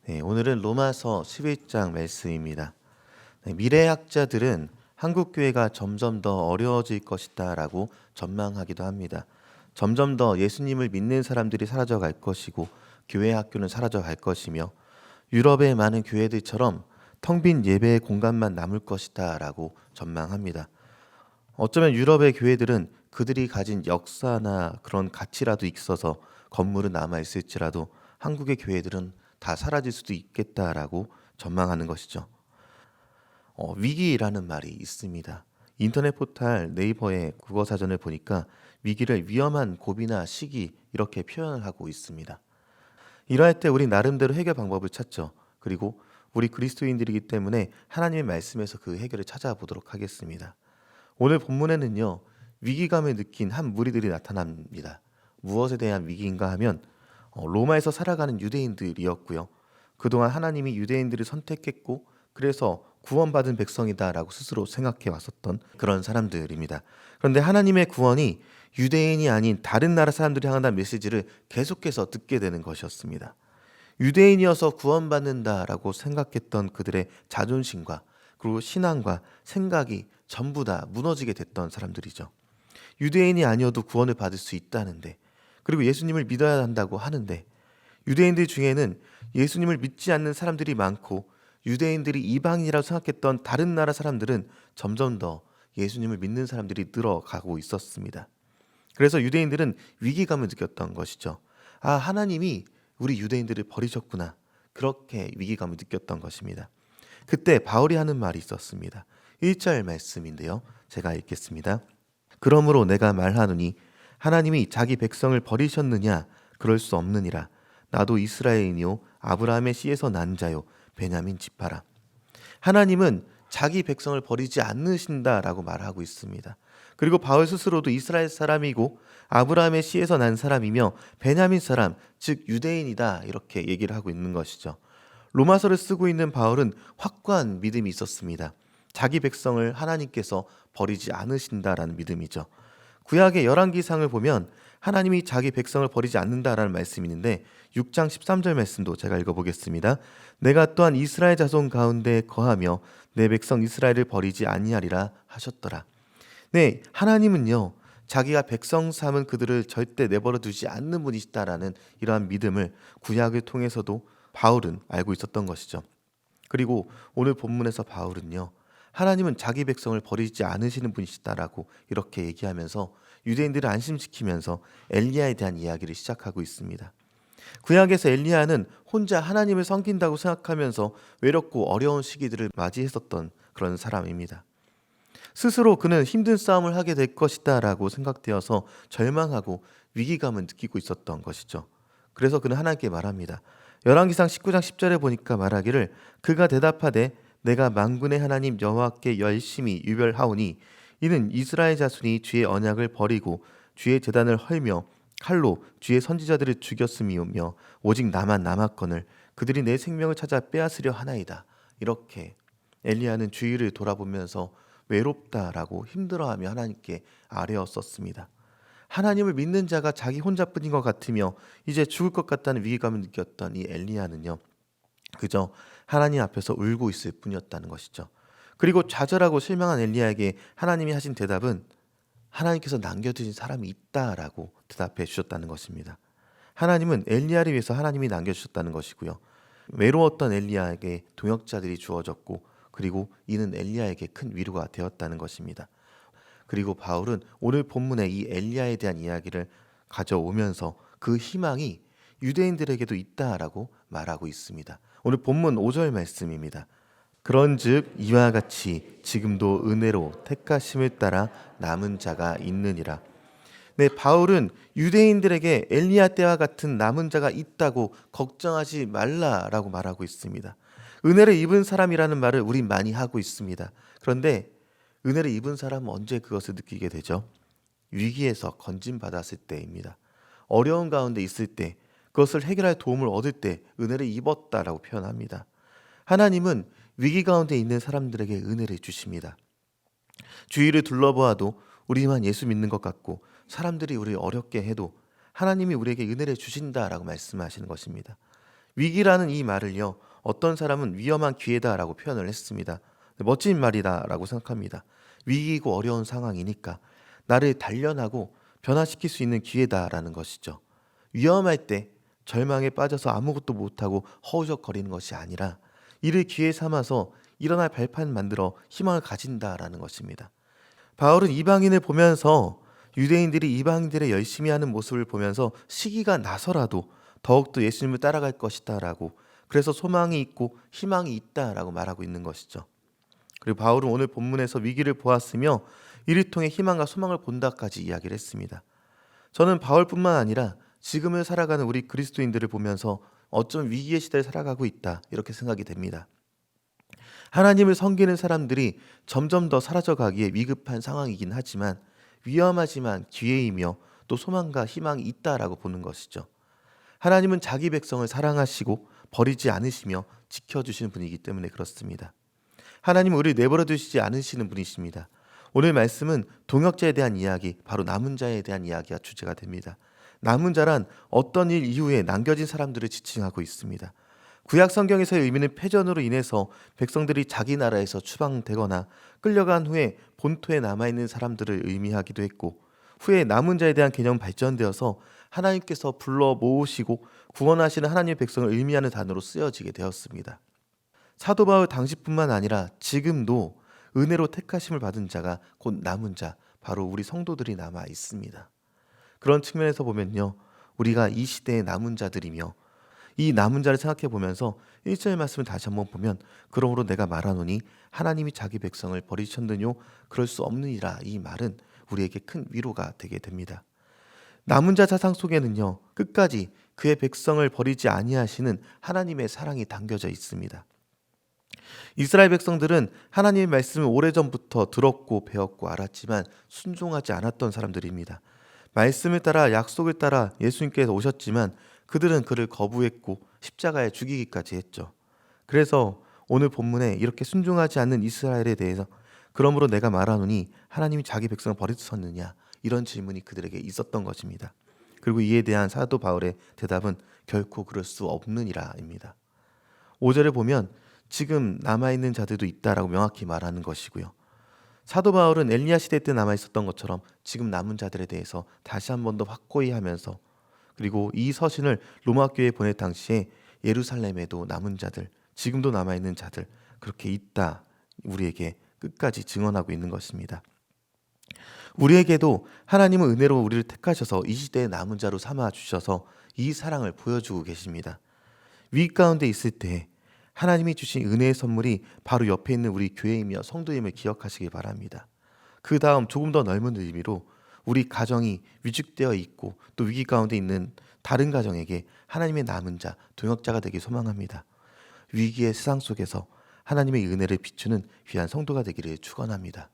네, 오늘은 로마서 11장 말씀입니다. 네, 미래학자들은 한국 교회가 점점 더 어려워질 것이다라고 전망하기도 합니다. 점점 더 예수님을 믿는 사람들이 사라져갈 것이고 교회 학교는 사라져갈 것이며 유럽의 많은 교회들처럼 텅 빈 예배의 공간만 남을 것이다라고 전망합니다. 어쩌면 유럽의 교회들은 그들이 가진 역사나 그런 가치라도 있어서 건물은 남아 있을지라도 한국의 교회들은 다 사라질 수도 있겠다라고 전망하는 것이죠. 위기라는 말이 있습니다. 인터넷 포털 네이버의 국어 사전을 보니까 위기를 위험한 고비나 시기 이렇게 표현을 하고 있습니다. 이러할 때 우리 나름대로 해결 방법을 찾죠. 그리고 우리 그리스도인들이기 때문에 하나님의 말씀에서 그 해결을 찾아보도록 하겠습니다. 오늘 본문에는요, 위기감을 느낀 한 무리들이 나타납니다. 무엇에 대한 위기인가 하면 로마에서 살아가는 유대인들이었고요. 그동안 하나님이 유대인들을 선택했고 그래서 구원받은 백성이다라고 스스로 생각해 왔었던 그런 사람들입니다. 그런데 하나님의 구원이 유대인이 아닌 다른 나라 사람들이 향한 메시지를 계속해서 듣게 되는 것이었습니다. 유대인이어서 구원받는다라고 생각했던 그들의 자존심과 그리고 신앙과 생각이 전부 다 무너지게 됐던 사람들이죠. 유대인이 아니어도 구원을 받을 수 있다는데, 그리고 예수님을 믿어야 한다고 하는데, 유대인들 중에는 예수님을 믿지 않는 사람들이 많고 유대인들이 이방인이라고 생각했던 다른 나라 사람들은 점점 더 예수님을 믿는 사람들이 늘어가고 있었습니다. 그래서 유대인들은 위기감을 느꼈던 것이죠. 아, 하나님이 우리 유대인들을 버리셨구나. 그렇게 위기감을 느꼈던 것입니다. 그때 바울이 하는 말이 있었습니다. 1절 말씀인데요. 제가 읽겠습니다. 그러므로 내가 말하노니 하나님이 자기 백성을 버리셨느냐? 그럴 수 없느니라. 나도 이스라엘이요 아브라함의 씨에서 난 자요 베냐민 지파라. 하나님은 자기 백성을 버리지 않으신다라고 말하고 있습니다. 그리고 바울 스스로도 이스라엘 사람이고 아브라함의 씨에서 난 사람이며 베냐민 사람, 즉 유대인이다 이렇게 얘기를 하고 있는 것이죠. 로마서를 쓰고 있는 바울은 확고한 믿음이 있었습니다. 자기 백성을 하나님께서 버리지 않으신다라는 믿음이죠. 구약의 열왕기상을 보면 하나님이 자기 백성을 버리지 않는다라는 말씀이 있는데 6장 13절 말씀도 제가 읽어보겠습니다. 내가 또한 이스라엘 자손 가운데 거하며 내 백성 이스라엘을 버리지 아니하리라 하셨더라. 네, 하나님은요, 자기가 백성 삼은 그들을 절대 내버려 두지 않는 분이시다라는 이러한 믿음을 구약을 통해서도 바울은 알고 있었던 것이죠. 그리고 오늘 본문에서 바울은요, 하나님은 자기 백성을 버리지 않으시는 분이시다라고 이렇게 얘기하면서 유대인들을 안심시키면서 엘리야에 대한 이야기를 시작하고 있습니다. 구약에서 엘리야는 혼자 하나님을 섬긴다고 생각하면서 외롭고 어려운 시기들을 맞이했었던 그런 사람입니다. 스스로 그는 힘든 싸움을 하게 될 것이다 라고 생각되어서 절망하고 위기감을 느끼고 있었던 것이죠. 그래서 그는 하나님께 말합니다. 열왕기상 19장 10절에 보니까 말하기를 그가 대답하되 내가 만군의 하나님 여호와께 열심히 유별하오니 이는 이스라엘 자손이 주의 언약을 버리고 주의 제단을 헐며 칼로 주의 선지자들을 죽였음이오며 오직 나만 남았거늘 그들이 내 생명을 찾아 빼앗으려 하나이다. 이렇게 엘리야는 주위를 돌아보면서 외롭다라고 힘들어하며 하나님께 아뢰었었습니다. 하나님을 믿는 자가 자기 혼자뿐인 것 같으며 이제 죽을 것 같다는 위기감을 느꼈던 이 엘리야는요, 그저 하나님 앞에서 울고 있을 뿐이었다는 것이죠. 그리고 좌절하고 실망한 엘리야에게 하나님이 하신 대답은 하나님께서 남겨두신 사람이 있다라고 대답해 주셨다는 것입니다. 하나님은 엘리야를 위해서 하나님이 남겨주셨다는 것이고요. 외로웠던 엘리야에게 동역자들이 주어졌고 그리고 이는 엘리야에게 큰 위로가 되었다는 것입니다. 그리고 바울은 오늘 본문에 이 엘리야에 대한 이야기를 가져오면서 그 희망이 유대인들에게도 있다라고 말하고 있습니다. 오늘 본문 5절 말씀입니다. 그런즉 이와 같이 지금도 은혜로 택하심을 따라 남은 자가 있느니라. 네, 바울은 유대인들에게 엘리야 때와 같은 남은 자가 있다고 걱정하지 말라라고 말하고 있습니다. 은혜를 입은 사람이라는 말을 우린 많이 하고 있습니다. 그런데 은혜를 입은 사람은 언제 그것을 느끼게 되죠? 위기에서 건진받았을 때입니다. 어려운 가운데 있을 때, 그것을 해결할 도움을 얻을 때 은혜를 입었다라고 표현합니다. 하나님은 위기 가운데 있는 사람들에게 은혜를 주십니다. 주위를 둘러보아도 우리만 예수 믿는 것 같고 사람들이 우리를 어렵게 해도 하나님이 우리에게 은혜를 주신다라고 말씀하시는 것입니다. 위기라는 이 말을요, 어떤 사람은 위험한 기회다라고 표현을 했습니다. 멋진 말이다라고 생각합니다. 위기이고 어려운 상황이니까 나를 단련하고 변화시킬 수 있는 기회다라는 것이죠. 위험할 때 절망에 빠져서 아무것도 못하고 허우적거리는 것이 아니라 이를 기회 삼아서 일어날 발판 만들어 희망을 가진다라는 것입니다. 바울은 이방인을 보면서 유대인들이 이방인들의 열심히 하는 모습을 보면서 시기가 나서라도 더욱더 예수님을 따라갈 것이다라고, 그래서 소망이 있고 희망이 있다라고 말하고 있는 것이죠. 그리고 바울은 오늘 본문에서 위기를 보았으며 이를 통해 희망과 소망을 본다까지 이야기를 했습니다. 저는 바울뿐만 아니라 지금을 살아가는 우리 그리스도인들을 보면서 어쩜 위기의 시대를 살아가고 있다 이렇게 생각이 됩니다. 하나님을 섬기는 사람들이 점점 더 사라져가기에 위급한 상황이긴 하지만 위험하지만 기회이며 또 소망과 희망이 있다라고 보는 것이죠. 하나님은 자기 백성을 사랑하시고 버리지 않으시며 지켜주시는 분이기 때문에 그렇습니다. 하나님은 우리를 내버려 두시지 않으시는 분이십니다. 오늘 말씀은 동역자에 대한 이야기, 바로 남은 자에 대한 이야기가 주제가 됩니다. 남은 자란 어떤 일 이후에 남겨진 사람들을 지칭하고 있습니다. 구약 성경에서의 의미는 패전으로 인해서 백성들이 자기 나라에서 추방되거나 끌려간 후에 본토에 남아있는 사람들을 의미하기도 했고, 후에 남은 자에 대한 개념 발전되어서 하나님께서 불러 모으시고 구원하시는 하나님의 백성을 의미하는 단어로 쓰여지게 되었습니다. 사도 바울 당시뿐만 아니라 지금도 은혜로 택하심을 받은 자가 곧 남은 자, 바로 우리 성도들이 남아 있습니다. 그런 측면에서 보면요, 우리가 이 시대의 남은 자들이며 이 남은 자를 생각해 보면서 1절 말씀을 다시 한번 보면, 그러므로 내가 말하노니 하나님이 자기 백성을 버리셨느뇨 그럴 수 없느니라, 이 말은 우리에게 큰 위로가 되게 됩니다. 남은 자 사상 속에는요, 끝까지 그의 백성을 버리지 아니하시는 하나님의 사랑이 담겨져 있습니다. 이스라엘 백성들은 하나님의 말씀을 오래전부터 들었고 배웠고 알았지만 순종하지 않았던 사람들입니다. 말씀을 따라 약속을 따라 예수님께서 오셨지만 그들은 그를 거부했고 십자가에 죽이기까지 했죠. 그래서 오늘 본문에 이렇게 순종하지 않는 이스라엘에 대해서 그러므로 내가 말하노니 하나님이 자기 백성을 버리셨느냐, 이런 질문이 그들에게 있었던 것입니다. 그리고 이에 대한 사도 바울의 대답은 결코 그럴 수 없느니라입니다. 5절에 보면 지금 남아있는 자들도 있다라고 명확히 말하는 것이고요. 사도 바울은 엘리야 시대 때 남아있었던 것처럼 지금 남은 자들에 대해서 다시 한 번 더 확고히 하면서, 그리고 이 서신을 로마 교회에 보낼 당시에 예루살렘에도 남은 자들, 지금도 남아있는 자들 그렇게 있다, 우리에게 끝까지 증언하고 있는 것입니다. 우리에게도 하나님은 은혜로 우리를 택하셔서 이 시대의 남은 자로 삼아 주셔서 이 사랑을 보여주고 계십니다. 위기 가운데 있을 때 하나님이 주신 은혜의 선물이 바로 옆에 있는 우리 교회이며 성도임을 기억하시기 바랍니다. 그 다음 조금 더 넓은 의미로 우리 가정이 위축되어 있고 또 위기 가운데 있는 다른 가정에게 하나님의 남은 자, 동역자가 되길 소망합니다. 위기의 세상 속에서 하나님의 은혜를 비추는 귀한 성도가 되기를 축원합니다.